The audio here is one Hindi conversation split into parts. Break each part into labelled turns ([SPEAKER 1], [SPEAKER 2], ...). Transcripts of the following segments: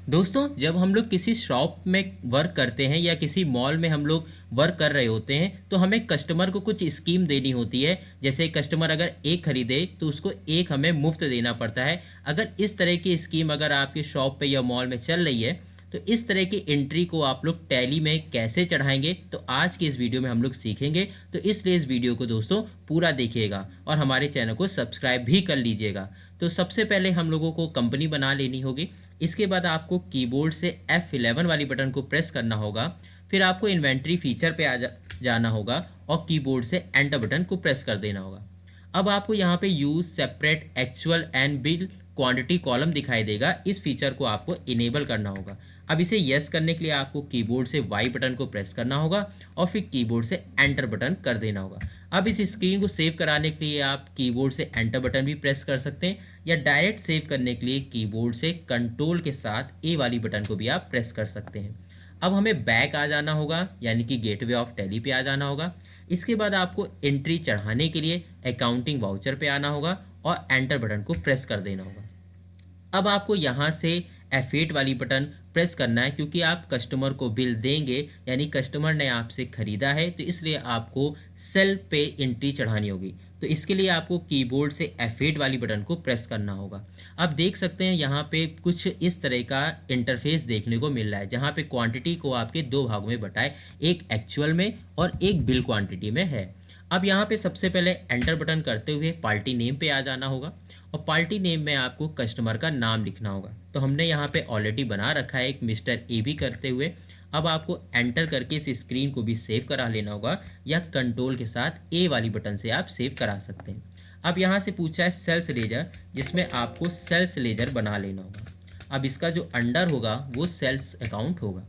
[SPEAKER 1] दोस्तों, जब हम लोग किसी शॉप में वर्क करते हैं या किसी मॉल में हम लोग वर्क कर रहे होते हैं तो हमें कस्टमर को कुछ स्कीम देनी होती है। जैसे कस्टमर अगर एक खरीदे तो उसको एक हमें मुफ्त देना पड़ता है। अगर इस तरह की स्कीम अगर आपकी शॉप पे या मॉल में चल रही है तो इस तरह की एंट्री को आप लोग टैली में कैसे चढ़ाएंगे, तो आज की इस वीडियो में हम लोग सीखेंगे। तो इसलिए इस वीडियो को दोस्तों पूरा देखिएगा और हमारे चैनल को सब्सक्राइब भी कर लीजिएगा। तो सबसे पहले हम लोगों को कंपनी बना लेनी होगी। इसके बाद आपको कीबोर्ड से F11 वाली बटन को प्रेस करना होगा। फिर आपको इन्वेंट्री फीचर पे जाना होगा और कीबोर्ड से एंटर बटन को प्रेस कर देना होगा। अब आपको यहाँ पे use separate actual and bill quantity column दिखाई देगा। इस फीचर को आपको इनेबल करना होगा। अब इसे यस करने के लिए आपको कीबोर्ड से वाई बटन को प्रेस करना होगा और फिर कीबोर्ड से एंटर बटन कर देना होगा। अब इस स्क्रीन को सेव कराने के लिए आप कीबोर्ड से एंटर बटन भी प्रेस कर सकते हैं या डायरेक्ट सेव करने के लिए कीबोर्ड से कंट्रोल के साथ ए वाली बटन को भी आप प्रेस कर सकते हैं। अब हमें बैक आ जाना होगा, यानी कि गेटवे ऑफ टैली पे आ जाना होगा। इसके बाद आपको एंट्री चढ़ाने के लिए अकाउंटिंग वाउचर पे आना होगा और एंटर बटन को प्रेस कर देना होगा। अब आपको यहाँ से F8 वाली बटन प्रेस करना है, क्योंकि आप कस्टमर को बिल देंगे, यानी कस्टमर ने आपसे ख़रीदा है, तो इसलिए आपको सेल पे एंट्री चढ़ानी होगी। तो इसके लिए आपको कीबोर्ड से F8 वाली बटन को प्रेस करना होगा। अब देख सकते हैं यहाँ पे कुछ इस तरह का इंटरफेस देखने को मिल रहा है, जहाँ पे क्वांटिटी को आपके दो भागों में बटाए, एक एक्चुअल में और एक बिल क्वांटिटी में है। अब यहाँ पे सबसे पहले एंटर बटन करते हुए पार्टी नेम पे आ जाना होगा और पार्टी नेम में आपको कस्टमर का नाम लिखना होगा। तो हमने यहाँ पे ऑलरेडी बना रखा है एक मिस्टर ए बी करते हुए। अब आपको एंटर करके इस स्क्रीन को भी सेव करा लेना होगा या कंट्रोल के साथ ए वाली बटन से आप सेव करा सकते हैं। अब यहाँ से पूछा है सेल्स लेजर, जिसमें आपको सेल्स लेजर बना लेना होगा। अब इसका जो अंडर होगा वो सेल्स अकाउंट होगा।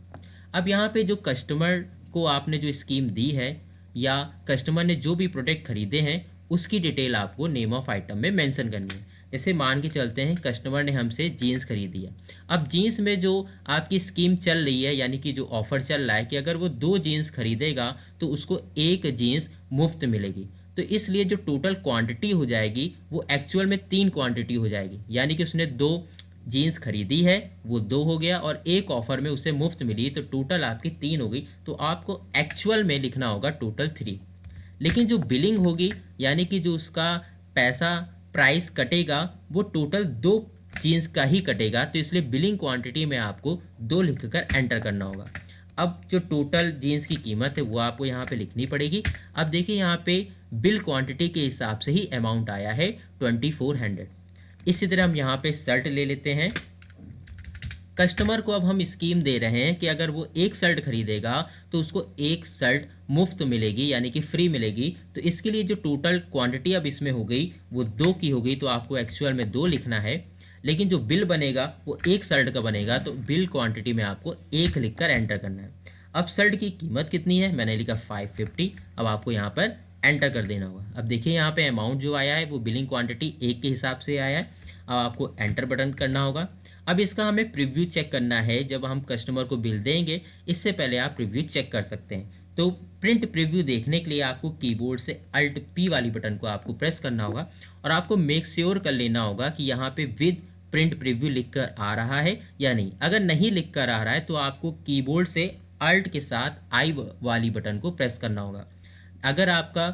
[SPEAKER 1] अब यहाँ पे जो कस्टमर को आपने जो स्कीम दी है या कस्टमर ने जो भी प्रोडक्ट खरीदे हैं उसकी डिटेल आपको नेम ऑफ आइटम में मेंशन करनी है। जैसे मान के चलते हैं कस्टमर ने हमसे जीन्स खरीदी है। अब जीन्स में जो आपकी स्कीम चल रही है, यानी कि जो ऑफर चल रहा है कि अगर वो 2 जीन्स खरीदेगा तो उसको 1 जीन्स मुफ्त मिलेगी। तो इसलिए जो टोटल क्वांटिटी हो जाएगी वो एक्चुअल में 3 क्वांटिटी हो जाएगी, यानी कि उसने 2 जीन्स खरीदी है, वो 2 हो गया और एक ऑफर में उसे मुफ्त मिली, तो टोटल आपकी 3 हो गई। तो आपको एक्चुअल में लिखना होगा टोटल 3। लेकिन जो बिलिंग होगी, यानी कि जो उसका पैसा प्राइस कटेगा, वो टोटल 2 जीन्स का ही कटेगा। तो इसलिए बिलिंग क्वांटिटी में आपको 2 लिखकर एंटर करना होगा। अब जो टोटल जीन्स की कीमत है वो आपको यहाँ पे लिखनी पड़ेगी। अब देखिए यहाँ पे बिल क्वांटिटी के हिसाब से ही अमाउंट आया है 2400। इसी तरह हम यहाँ पे शर्ट ले लेते हैं। कस्टमर को अब हम स्कीम दे रहे हैं कि अगर वो एक शर्ट खरीदेगा तो उसको एक शर्ट मुफ्त मिलेगी, यानी कि फ्री मिलेगी। तो इसके लिए जो टोटल क्वांटिटी अब इसमें हो गई वो 2 की हो गई, तो आपको एक्चुअल में 2 लिखना है। लेकिन जो बिल बनेगा वो एक शर्ट का बनेगा, तो बिल क्वांटिटी में आपको 1 लिखकर एंटर करना है। अब शर्ट की कीमत कितनी है, मैंने लिखा 550। अब आपको यहाँ पर एंटर कर देना होगा। अब देखिए यहाँ पे अमाउंट जो आया है वो बिलिंग क्वांटिटी 1 के हिसाब से आया है। अब आपको एंटर बटन करना होगा। अब इसका हमें प्रीव्यू चेक करना है। जब हम कस्टमर को बिल देंगे इससे पहले आप प्रीव्यू चेक कर सकते हैं। तो प्रिंट प्रीव्यू देखने के लिए आपको कीबोर्ड से अल्ट पी वाली बटन को आपको प्रेस करना होगा और आपको मेक श्योर कर लेना होगा कि यहाँ पे विद प्रिंट प्रीव्यू लिखकर आ रहा है या नहीं। अगर नहीं लिखकर आ रहा है तो आपको कीबोर्ड से अल्ट के साथ आई वाली बटन को प्रेस करना होगा। अगर आपका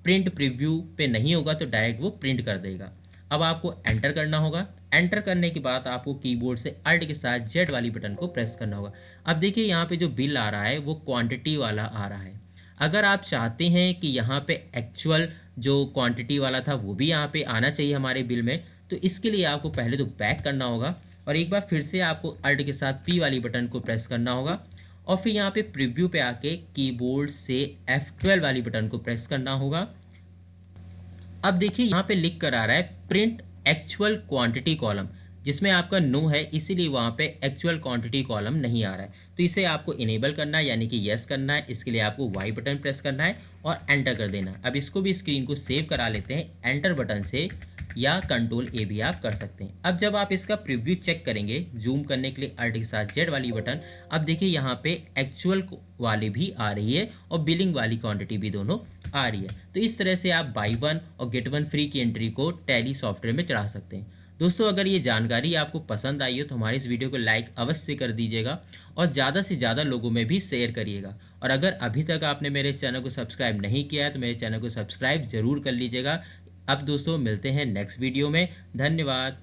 [SPEAKER 1] प्रिंट प्रीव्यू पे नहीं होगा तो डायरेक्ट वो प्रिंट कर देगा। अब आपको एंटर करना होगा। एंटर करने के बाद आपको कीबोर्ड से अल्ट के साथ जेड वाली बटन को प्रेस करना होगा। अब देखिए यहाँ पे जो बिल आ रहा है वो क्वांटिटी वाला आ रहा है। अगर आप चाहते हैं कि यहाँ पे एक्चुअल जो क्वांटिटी वाला था वो भी यहाँ पे आना चाहिए हमारे बिल में, तो इसके लिए आपको पहले तो बैक करना होगा और एक बार फिर से आपको अल्ट के साथ पी वाली बटन को प्रेस करना होगा और फिर यहाँ पे प्रीव्यू पे आके कीबोर्ड से F12 वाली बटन को प्रेस करना होगा। अब देखिए यहाँ पे लिख कर आ रहा है प्रिंट एक्चुअल क्वांटिटी कॉलम, जिसमें आपका नो है, इसीलिए वहाँ पे एक्चुअल क्वांटिटी कॉलम नहीं आ रहा है। तो इसे आपको इनेबल करना है, यानी कि यस करना है। इसके लिए आपको वाई बटन प्रेस करना है और एंटर कर देना है। अब इसको भी स्क्रीन को सेव करा लेते हैं एंटर बटन से, या कंट्रोल ए भी आप कर सकते हैं। अब जब आप इसका प्रीव्यू चेक करेंगे जूम करने के लिए अल्ट के साथ जेड वाली बटन, अब देखिए यहाँ पे एक्चुअल वाली भी आ रही है और बिलिंग वाली क्वांटिटी भी दोनों आ रही है। तो इस तरह से आप बाई वन और गेट वन फ्री की एंट्री को टैली सॉफ्टवेयर में चढ़ा सकते हैं। दोस्तों अगर ये जानकारी आपको पसंद आई हो तो हमारी इस वीडियो को लाइक अवश्य कर दीजिएगा और ज़्यादा से ज़्यादा लोगों में भी शेयर करिएगा। और अगर अभी तक आपने मेरे इस चैनल को सब्सक्राइब नहीं किया है तो मेरे चैनल को सब्सक्राइब ज़रूर कर लीजिएगा। अब दोस्तों मिलते हैं नेक्स्ट वीडियो में। धन्यवाद।